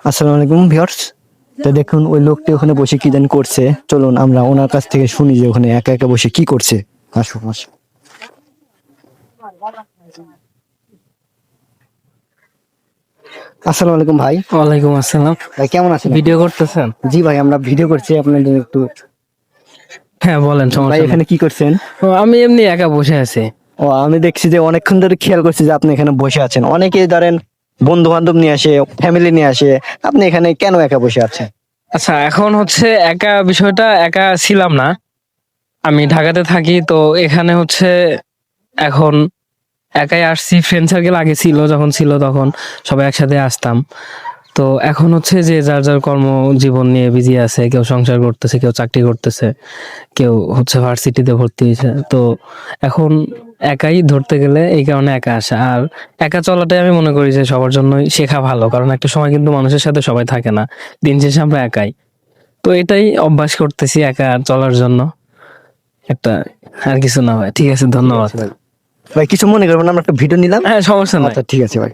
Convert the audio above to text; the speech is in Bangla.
আসসালামু আলাইকুম ভিউয়ার্স। তো দেখুন ওই লোকটি ওখানে বসে কি জানি করছে। চলুন আমরা ওনার কাছ থেকে শুনি যে ওখানে একা একা বসে কি করছে। আসুন আসুন। আসসালামু আলাইকুম ভাই। ওয়ালাইকুম আসসালাম। ভাই কেমন আছেন? ভিডিও করতেছেন? জি ভাই, আমরা ভিডিও করছি আপনাদের একটু। হ্যাঁ বলেন, ভাই সমস্যা নেই। এখানে কি করছেন? আমি এমনি একা বসে আছি। ও, আমি দেখছি যে অনেকক্ষণ ধরে খেয়াল করছি যে আপনি এখানে বসে আছেন। অনেকেই ধরেন বন্ধু বান্ধব নিয়ে আসে, ফ্যামিলি নিয়ে আসে, আপনি এখানে কেন একা বসে আছেন? আচ্ছা, এখন হচ্ছে একা বিষয়টা, একা ছিলাম না, আমি ঢাকাতে থাকি তো এখানে হচ্ছে এখন একাই আসছি। ফ্রেন্ড সার্কেল আগে ছিল, যখন ছিল তখন সবাই একসাথে আসতাম। তো এখন হচ্ছে যে যার যার কর্মজীবন নিয়ে বিজি আছে, কেউ সংসার করতেছে, কেউ চাকরি করতেছে, কেউ হচ্ছে ভার্সিটিতে ভর্তি হয়েছে। তো এখন একাই ধরতে গেলে এই কারণে একা আসা। আর একা চলাটাই আমি মনে করি যে সবার জন্যই শেখা ভালো, কারণ একটা সময় কিন্তু মানুষের সাথে সবাই থাকে না, দিন শেষে আমরা একাই। তো এটাই অভ্যাস করতেছি একা চলার জন্য একটা, আর কিছু না ভাই। ঠিক আছে, ধন্যবাদ। ভাই কিছু মনে করবেন না, আমরা একটা ভিডিও নিলাম। হ্যাঁ, সমস্যা নাই। আচ্ছা ঠিক আছে ভাই।